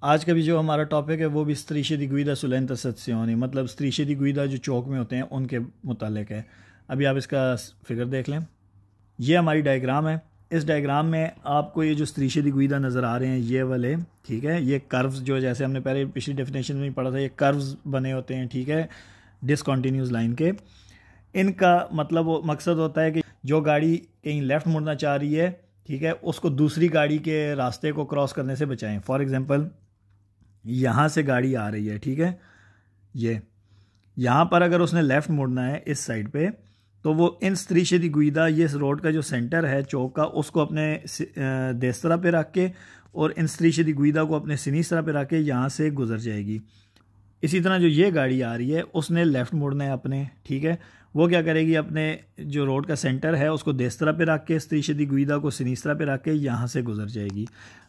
आज का भी जो हमारा टॉपिक है वो भी strisce di guida sulle intersezioni, मतलब strisce di guida जो चौक में होते हैं उनके मुतालिक है। अभी आप इसका फिगर देख लें, ये हमारी डायग्राम है। इस डायग्राम में आपको ये जो strisce di guida नज़र आ रहे हैं ये वाले, ठीक है, ये कर्व्स जो जैसे हमने पहले पिछली डेफिनेशन में पढ़ा था, ये कर्व्स बने होते हैं, ठीक है, डिसकंटिन्यूस लाइन के। इनका मतलब मकसद होता है कि जो गाड़ी कहीं लेफ़्ट मुड़ना चाह रही है, ठीक है, उसको दूसरी गाड़ी के रास्ते को क्रॉस करने से बचाएं। फॉर एग्जांपल यहाँ से गाड़ी आ रही है, ठीक है, ये यहाँ पर अगर उसने लेफ़्ट मुड़ना है इस साइड पे, तो वो इन strisce di guida, ये रोड का जो सेंटर है चौक का, उसको अपने देस्त्रा पे रख के और इन strisce di guida को अपने सिनिस्त्रा पे रख के यहाँ से गुजर जाएगी। इसी तरह जो ये गाड़ी आ रही है उसने लेफ़्ट मुड़ना है अपने, ठीक है, वो क्या करेगी, अपने जो रोड का सेंटर है उसको देस्त्रा पे रख के strisce di guida को सिनिस्त्रा पे रख के यहाँ से गुजर जाएगी।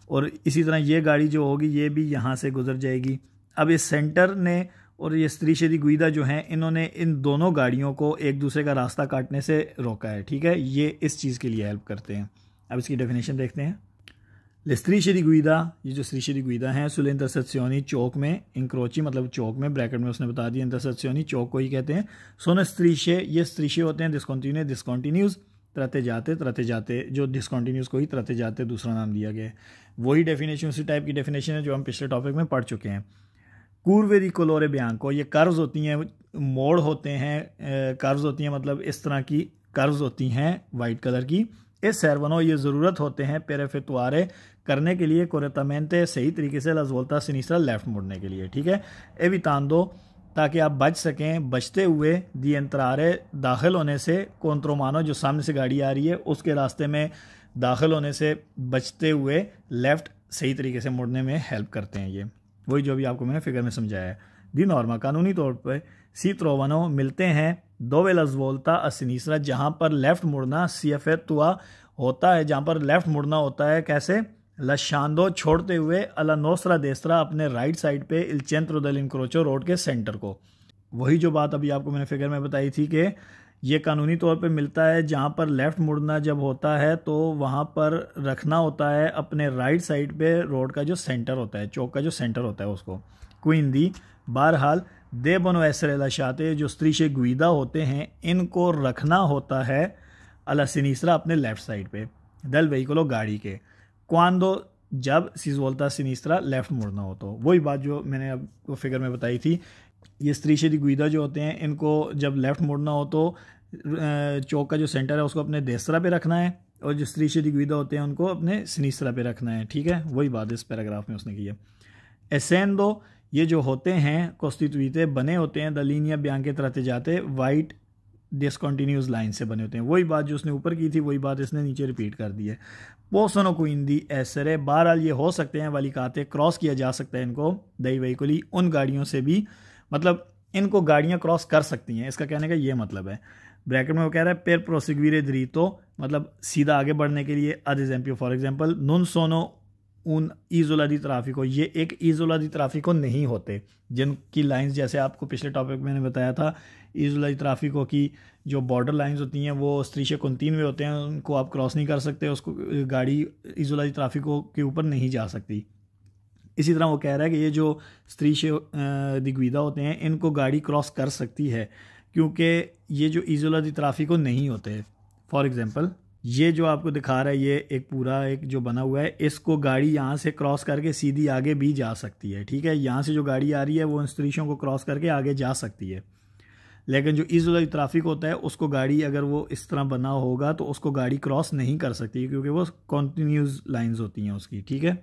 और इसी तरह ये गाड़ी जो होगी ये भी यहाँ से गुजर जाएगी। अब इस सेंटर ने और ये strisce di guida जो हैं, इन्होंने इन दोनों गाड़ियों को एक दूसरे का रास्ता काटने से रोका है, ठीक है, ये इस चीज़ के लिए हेल्प करते हैं। अब इसकी डेफिनेशन देखते हैं। ले strisce di guida, ये जो strisce di guida हैं, sulle intersezioni, चौक में, incroci मतलब चौक में, ब्रैकेट में उसने बता दिया, intersezioni चौक को ही कहते हैं। sono strisce, ये strisce होते हैं discontinue, discontinuous, तरते जाते, जो डिसकंटिन्यूस को ही तरते जाते दूसरा नाम दिया गया है। वही डेफिनेशन, उसी टाइप की डेफिनेशन है जो हम पिछले टॉपिक में पढ़ चुके हैं। curve di colore bianco, ये कर्व्स होती हैं, मोड़ होते हैं, कर्व्स होती हैं, मतलब इस तरह की कर्व्स होती हैं वाइट कलर की। इस सर्वनो, ये ज़रूरत होते हैं per effettuare, करने के लिए correttamente, सही तरीके से la svolta sinistra लेफ़्ट मुड़ने के लिए, ठीक है, evitando, ताकि आप बच सकें, बचते हुए दी एंट्रारे, दाखिल होने से, कोंट्रोमानो, जो सामने से गाड़ी आ रही है उसके रास्ते में दाखिल होने से बचते हुए लेफ़्ट सही तरीके से मुड़ने में हेल्प करते हैं। ये वही जो भी आपको मैंने फिगर में समझाया है। दी नॉर्मा, कानूनी तौर पर सी त्रोवनो मिलते हैं dove la svolta a sinistra, जहाँ पर लेफ़्ट मुड़ना si effettua होता है, जहाँ पर लेफ़्ट मुड़ना होता है, कैसे, lasciando, छोड़ते हुए, alla nostra destra, अपने राइट साइड पे, il centro dell'incrocio, रोड के सेंटर को। वही जो बात अभी आपको मैंने फिगर में बताई थी कि ये कानूनी तौर पे मिलता है, जहाँ पर लेफ़्ट मुड़ना जब होता है तो वहाँ पर रखना होता है अपने राइट साइड पे रोड का जो सेंटर होता है, चौक का जो सेंटर होता है उसको। quindi बहरहाल devono essere lasciate, जो strisce guida होते हैं, इनको रखना होता है alla sinistra, अपने लेफ़्ट साइड पे, del veicolo, गाड़ी के, quando, जब si svolta a sinistra, left मुड़ना हो। तो वही बात जो मैंने आपको फिगर में बताई थी, ये strisce di guida जो होते हैं, इनको जब लेफ़्ट मुड़ना हो तो चौक का जो सेंटर है उसको अपने देस्त्रा पे रखना है, और जो strisce di guida होते हैं उनको अपने सिनिस्त्रा पे रखना है, ठीक है, वही बात इस पैराग्राफ में उसने की है। essendo, ये जो होते हैं costituite, बने होते हैं द linea bianca तरते जाते, वाइट डिसकंटिन्यूस लाइन से बने होते हैं। वही बात जो उसने ऊपर की थी वही बात इसने नीचे रिपीट कर दी है। possono quindi essere, बहरहाल ये हो सकते हैं, वाली कहते क्रॉस किया जा सकता है इनको, दई veicoli, उन गाड़ियों से भी, मतलब इनको गाड़ियाँ क्रॉस कर सकती हैं, इसका कहने का ये मतलब है। ब्रैकेट में वो कह रहा है per proseguire dritto, मतलब सीधा आगे बढ़ने के लिए, ad esempio, for example, non sono उन इजोला दी ट्राफिको, ये एक इजोला दी ट्राफिको नहीं होते, जिनकी लाइंस जैसे आपको पिछले टॉपिक में मैंने बताया था, इजोला दी ट्राफिको की जो बॉर्डर लाइंस होती हैं वो strisce continue होते हैं, उनको आप क्रॉस नहीं कर सकते, उसको गाड़ी इजोला दी ट्राफिको के ऊपर नहीं जा सकती। इसी तरह वो कह रहा है कि ये जो strisce di guida होते हैं इनको गाड़ी क्रॉस कर सकती है, क्योंकि ये जो इजोला दी ट्राफिको नहीं होते। फॉर एग्जांपल, ये जो आपको दिखा रहा है, ये एक पूरा एक जो बना हुआ है, इसको गाड़ी यहाँ से क्रॉस करके सीधी आगे भी जा सकती है, ठीक है, यहाँ से जो गाड़ी आ रही है वो इन स्ट्रीशों को क्रॉस करके आगे जा सकती है। लेकिन जो इजोला ट्रैफिक होता है उसको गाड़ी, अगर वो इस तरह बना होगा तो उसको गाड़ी क्रॉस नहीं कर सकती, क्योंकि वो कॉन्टीन्यूस लाइंस होती हैं उसकी, ठीक है।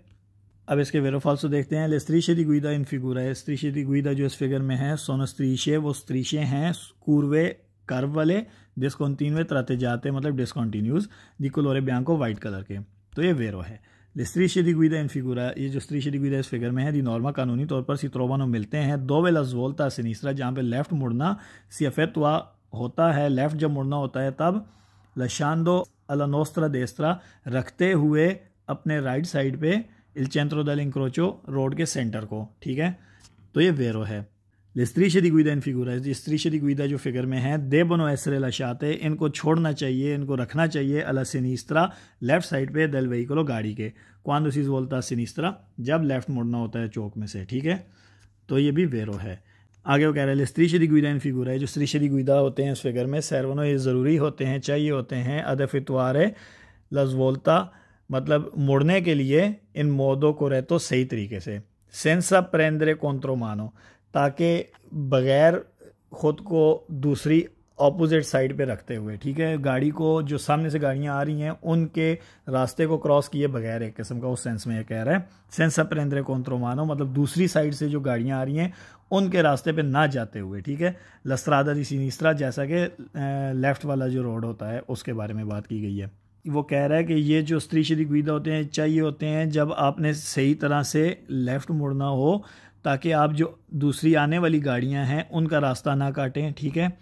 अब इसके वेरो फाल्सो देखते हैं। ले strisce di guida इन फिगूरा है, strisce di guida जो इस फिगर में है, sono strisce, वो strisce हैं, curve, कर्व वाले, डिसकंटिन्यूए, तरते जाते, मतलब डिसकंटिन्यूस, दी colore bianco, वाइट कलर के, तो ये वेरो है। ले strisce di guida इन फिगूरा, ये जो strisce di guida इस फिगर में है, दी नॉर्मा, कानूनी तौर पर si trovano, मिलते हैं, dove la svolta a sinistra, जहाँ पे लेफ्ट मुड़ना, si effettua, होता है, लेफ्ट जब मुड़ना होता है तब, lasciando alla nostra destra, रखते हुए अपने राइट साइड पे, il centro dell'incrocio, रोड के सेंटर को, ठीक है, तो ये वेरो है। L'estrisce di guida in figura, strisce di guida जो फिगर में है, devono essere lasciate, इनको छोड़ना चाहिए, इनको रखना चाहिए alla sinistra, लेफ्ट साइड पे del veicolo गाड़ी के, quando si svolta a sinistra, जब लेफ्ट मुड़ना होता है चौक में से, ठीक है। तो ये भी वेरो है। आगे वो कह रहे हैं strisce di guida in figura है, जो strisce di guida होते हैं इस फिगर में, servono ये ज़रूरी होते हैं, चाहिए होते हैं, ad effettuare la svolta, मतलब मुड़ने के लिए इन मोदो को रहतो सही तरीके से, senza prendere contromano, ताकि बग़ैर ख़ुद को दूसरी ऑपोजिट साइड पे रखते हुए, ठीक है, गाड़ी को जो सामने से गाड़ियाँ आ रही हैं उनके रास्ते को क्रॉस किए बगैर, एक किस्म का उस सेंस में ये कह रहा है। सेंसा प्रेंद्रे कॉन्ट्रोमानो, मतलब दूसरी साइड से जो गाड़ियाँ आ रही हैं उनके रास्ते पे ना जाते हुए, ठीक है। लस्त्रादा दी सिनिस्त्रा, जैसा कि लेफ़्ट वाला जो रोड होता है उसके बारे में बात की गई है। वो कह रहा है कि ये जो स्त्रीशे दी गुइदा होते हैं चाहिए होते हैं जब आपने सही तरह से लेफ़्ट मुड़ना हो, ताकि आप जो दूसरी आने वाली गाड़ियां हैं उनका रास्ता ना काटें, ठीक है,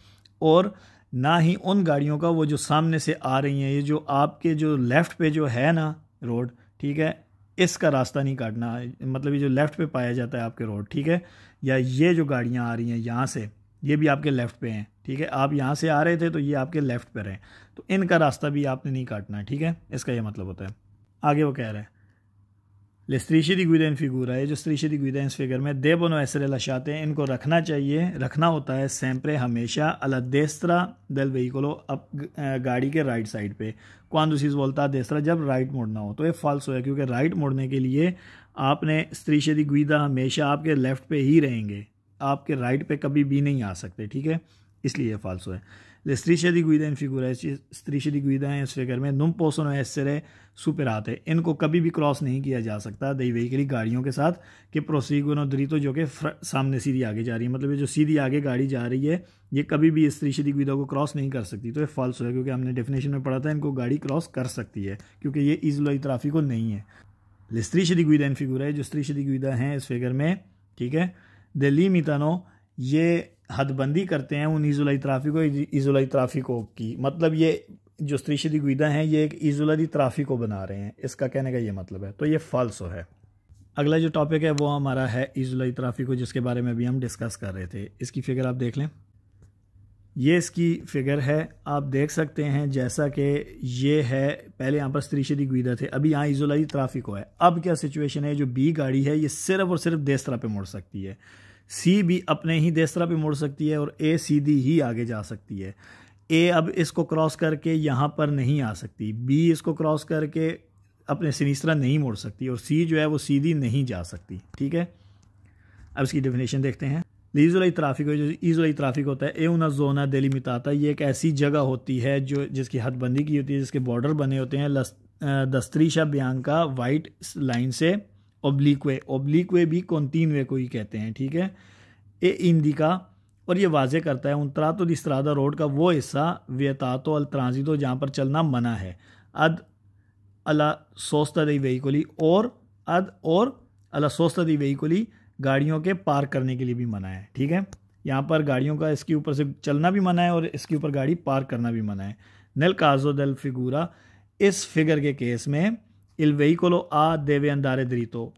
और ना ही उन गाड़ियों का वो जो सामने से आ रही हैं, ये जो आपके जो लेफ़्ट पे जो है ना रोड, ठीक है, इसका रास्ता नहीं काटना, मतलब ये जो लेफ़्ट पे पाया जाता है आपके रोड, ठीक है, या ये जो गाड़ियां आ रही हैं यहाँ से, ये भी आपके लेफ़्ट पे हैं, ठीक है, आप यहाँ से आ रहे थे तो ये आपके लेफ़्ट पे रहे, तो इनका रास्ता भी आपने नहीं काटना है, ठीक है, इसका ये मतलब होता है। आगे वो कह रहे हैं Le strisce di guida in figura है, जो strisce di guida इस फिगर में devono essere lasciate, इनको रखना चाहिए, रखना होता है sempre हमेशा alla destra del veicolo, अब गाड़ी के राइट साइड पे, quando si svolta a destra, जब राइट मुड़ना हो। तो ये फाल्सो है, क्योंकि राइट मुड़ने के लिए आपने strisce di guida हमेशा आपके लेफ़्ट पे ही रहेंगे, आपके राइट पे कभी भी नहीं आ सकते, ठीक है, इसलिए ये फाल्सो है। Le strisce di guida in figura, strisce di guida हैं इस फिगर में, non possono essere superate, इनको कभी भी क्रॉस नहीं किया जा सकता दei veicoli गाड़ियों के साथ, कि proseguono dritto, जो कि सामने सीधी आगे जा रही है, मतलब ये जो सीधी आगे गाड़ी जा रही है ये कभी भी इस strisce di guida को क्रॉस नहीं कर सकती। तो ये फाल्सो है, क्योंकि हमने डेफिनेशन में पढ़ा था इनको गाड़ी क्रॉस कर सकती है, क्योंकि ये isola di traffico नहीं है। Le strisce di guida in figura है, जो strisce di guida हैं इस फिगर में, ठीक है, delimitano, ये हदबंदी करते हैं उन इज़ोला दी ट्राफिको की, मतलब ये जो strisce di guida हैं ये एक इज़ोला दी ट्राफिको बना रहे हैं, इसका कहने का ये मतलब है। तो ये फाल्सो है। अगला जो टॉपिक है वो हमारा है इज़ोला दी ट्राफिको, जिसके बारे में अभी हम डिस्कस कर रहे थे। इसकी फ़िगर आप देख लें, ये इसकी फ़िगर है, आप देख सकते हैं जैसा कि ये है, पहले यहाँ पर strisce di guida थे, अभी यहाँ इज़ोला दी ट्राफिको है। अब क्या सिचुएशन है, जो बी गाड़ी है ये सिर्फ और सिर्फ देसरा पे मुड़ सकती है, सी भी अपने ही देसरा पे मुड़ सकती है, और ए सीधी ही आगे जा सकती है। ए अब इसको क्रॉस करके यहाँ पर नहीं आ सकती, बी इसको क्रॉस करके अपने सिनिस्त्रा नहीं मुड़ सकती, और सी जो है वो सीधी नहीं जा सकती, ठीक है। अब इसकी डेफिनेशन देखते हैं। इज़ोला दी ट्राफिको, जो इज़ोला दी ट्राफिको होता है, ए una zona delimitata, ये एक ऐसी जगह होती है जो जिसकी हदबंदी की होती है, जिसके बॉर्डर बने होते हैं the striscia bianca, white line से, ओब्लिक्वे भी कॉन्टिन्यूए को ही कहते हैं, ठीक है, ए इंडिका, और ये वाजे करता है उन ट्रातो दी स्ट्रादा रोड का वो हिस्सा, वियतातो अल ट्रांजितो, जहाँ पर चलना मना है, अद अला सोस्ता दी वेहिकोली, और अद और अला सोस्ता दी वेहिकोली, गाड़ियों के पार्क करने के लिए भी मना है, ठीक है, यहाँ पर गाड़ियों का इसके ऊपर से चलना भी मना है और इसके ऊपर गाड़ी पार्क करना भी मना है। नेल काजो देल फिगूरा, इस फिगर के केस में इल वेहिकोलो आ देवे अंदारे द्रीतो,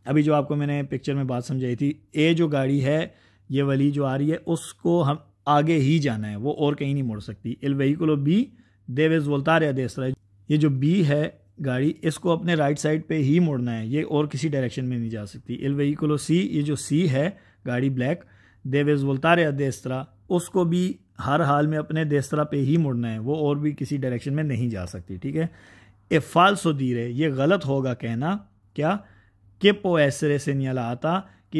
अभी जो आपको मैंने पिक्चर में बात समझाई थी, ए जो गाड़ी है ये वाली जो आ रही है उसको हम आगे ही जाना है, वो और कहीं नहीं मुड़ सकती। इल वेहिकोलो बी देवे वोल्तारे देसरा, ये जो बी है गाड़ी, इसको अपने राइट साइड पे ही मुड़ना है, ये और किसी डायरेक्शन में नहीं जा सकती। इल वेहिकोलो सी, ये जो सी है गाड़ी ब्लैक, देवे वोल्तारे देसरा, उसको भी हर हाल में अपने देसरा पे ही मुड़ना है, वो और भी किसी डायरेक्शन में नहीं जा सकती, ठीक है। ए फाल्सो दीरे, ये गलत होगा कहना क्या, कि पो एसरे से नहीं आता, कि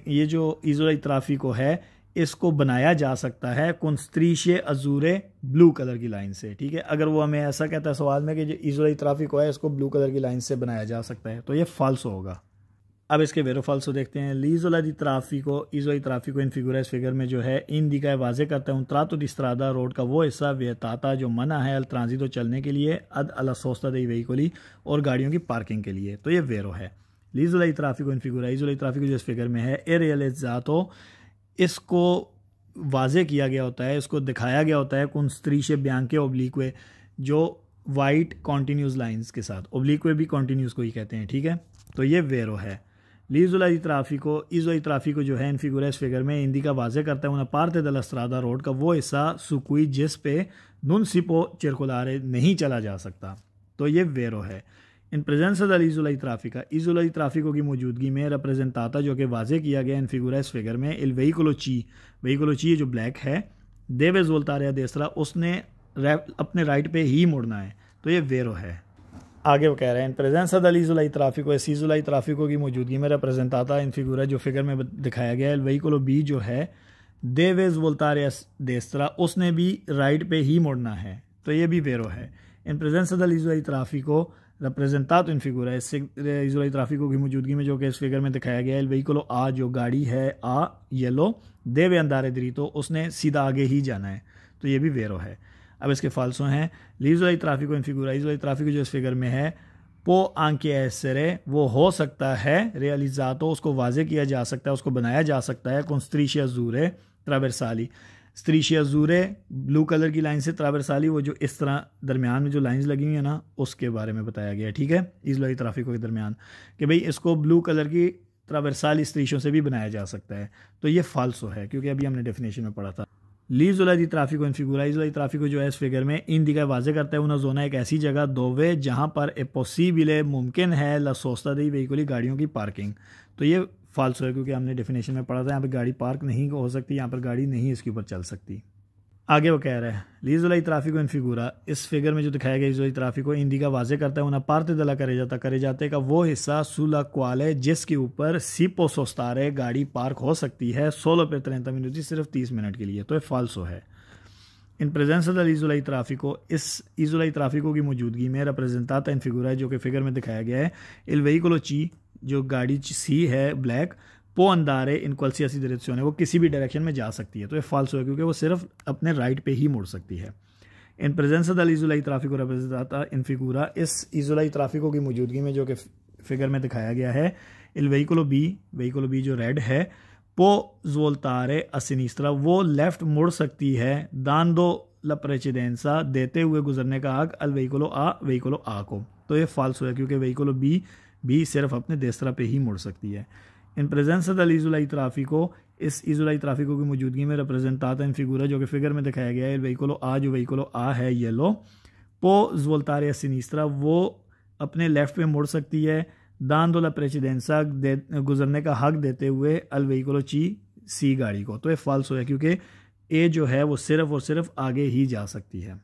ये जो इज़ोला दी ट्राफिको है इसको बनाया जा सकता है कौन strisce अजूरे ब्लू कलर की लाइन से, ठीक है। अगर वो हमें ऐसा कहता है सवाल में कि जो इज़ोला दी ट्राफिको है इसको ब्लू कलर की लाइन से बनाया जा सकता है, तो ये फाल्सो होगा। अब इसके वेरो फाल्सो देखते हैं। इज़ोला दी ट्राफिको इन फिगुरा, इस फिगर में जो है इन दिखा है, वाजे करता है उन ट्रातो दी स्ट्रादा, रोड का वो हिस्सा, वियताता, जो मना है अल ट्रांजितो, चलने के लिए, अद अला सोस्ता दई वेहिकोली, और गाड़ियों की पार्किंग के लिए, तो ये वेरो है। इज़ोला दी ट्राफिको इन फिगुरा, इज़ोला दी ट्राफिको जो इस फिगर में है, ए रियलिज़ातो, इसको वाजे किया गया होता है, इसको दिखाया गया होता है कौन strisce bianche ओब्लिक्वे, जो वाइट कॉन्टीन्यूस लाइंस के साथ, ओब्लिक्वे भी कॉन्टीन्यूस को ही कहते हैं, ठीक है, तो ये वेरो है। लीजुला ई ट्राफिको जो है इन फिगुरा इस फिगर में इंडिका वाजे करता है una parte della strada road का वो हिस्सा su cui जिस पे non si può circolare नहीं चला जा सकता, तो ये वेरो है। इन प्रेजेंस दल इजुला ई ट्राफिको की मौजूदगी में रिप्रेजेंटाता जो कि वाजे किया गया इन फिगुरा इस फिगर में इल वेहिकुलो ची जो ब्लैक है देवे वोल्तारे देसरा उसने अपने राइट पे ही मुड़ना है, तो ये वेरो है। आगे वो कह रहे हैं इन प्रेजेंस दल इजुला ई ट्राफिको की मौजूदगी में रिप्रेजेंटाता इन फिगुरा जो फिगर में दिखाया गया है वेहिकुलो बी जो है देवेज वोल्तारे देसरा उसने भी राइट पे ही मुड़ना है, तो ये भी वेरो है। इन प्रेजेंस दल इजुला ई ट्राफिको रिप्रेजेंटातो इन फिगुरा इस इजुला ई ट्राफिको की मौजूदगी में जो कि इस फिगर में दिखाया गया है वेहिकुलो आ जो गाड़ी है आ येलो देवे अंदारे दरीतो उसने सीधा आगे ही जाना है, तो ये भी वेरो है। अब इसके फाल्सो हैं लीजुला ई ट्राफिको इन फिगुरा इजुला ई ट्राफिको जो इस फिगर में है पो आंके एसरे वो हो सकता है रियलिजातो उसको वाजे किया जा सकता है, उसको बनाया जा सकता है con strisce azzurre ट्रावर्साली स्त्रीशी अजूरे ब्लू कलर की लाइन से ट्रावर्साली वो जो इस तरह दरमियान में जो लाइंस लगी हुई है ना उसके बारे में बताया गया है, ठीक है, इजुला ई ट्राफिको के दरमियान कि भाई इसको ब्लू कलर की ट्रावर्साली स्त्रीशों से भी बनाया जा सकता है, तो ये फाल्सो है क्योंकि अभी हमने डेफिनेशन में पढ़ा था। लीजुला दी ट्राफिको इन फिगुरा इजुला ई ट्राफिको जो है इस फिगर में इन दिखा वाजे करता है उना जोना एक ऐसी जगह दोवे जहाँ पर ए पॉसिबल मुमकिन है ला सोचता दी वेहिकुली गाड़ियों की पार्किंग, तो ये फाल्सो है क्योंकि हमने डेफिनेशन में पढ़ा था यहाँ पर गाड़ी पार्क नहीं हो सकती, यहाँ पर गाड़ी नहीं इसके ऊपर चल सकती। आगे वो कह रहा है लीजुला ई ट्राफिको इन फिगुरा इस फिगर में जो दिखाया गया इजुला ई ट्राफिको इंडिका वाजे करता है उना पार्ते दला करे जाते का वो हिस्सा सुला क्वाले जिसके ऊपर सीपो सोस्तारे गाड़ी पार्क हो सकती है 16 पे 30 मिनट सिर्फ 30 मिनट के लिए, तो ये फाल्सो है। इन प्रेजेंस दल इजुला ई ट्राफिको इस इजुला ई ट्राफिको की मौजूदगी में रिप्रेजेंटाता इन फिगुरा जो कि फिगर में दिखाया गया है इल वेहिकुलो ची जो गाड़ी सी है ब्लैक पो अंदारे इन क्वालसियासी डायरेक्शन है वो किसी भी डायरेक्शन में जा सकती है, तो ये फाल्सो है क्योंकि वो सिर्फ अपने राइट पे ही मुड़ सकती है। इन प्रेजेंस दल इजुला ई ट्राफिको रिप्रेजेंटाता इन फिगुरा इस इजुला ई ट्राफिको की मौजूदगी में जो कि फिगर में दिखाया गया है इल वेहिकुलो बी जो रेड है पो जोल्तारे असिनिस्त्रा वो लेफ्ट मुड़ सकती है दांदो ला प्रेसिडेंसा देते हुए गुजरने का हक अल वेहिकुलो आ को, तो ये फाल्सो है क्योंकि वेहिकुलो बी सिर्फ अपने देसरा पे ही मुड़ सकती है। इन प्रेजेंस दल इजुला ई ट्राफिको इस इजुला ई ट्राफिको की मौजूदगी में रिप्रेजेंटाता इन फिगुरा जो कि फिगर में दिखाया गया है वेहिकुलो आ है येलो पो जोल्तारे सिनिस्त्रा वो अपने लेफ्ट पे मुड़ सकती है दांदोला प्रेसिडेंसा गुजरने का हक देते हुए अल वेहिकुलो सी गाड़ी को, तो ये फाल्सो है क्योंकि ए जो है वो सिर्फ और सिर्फ आगे ही जा सकती है।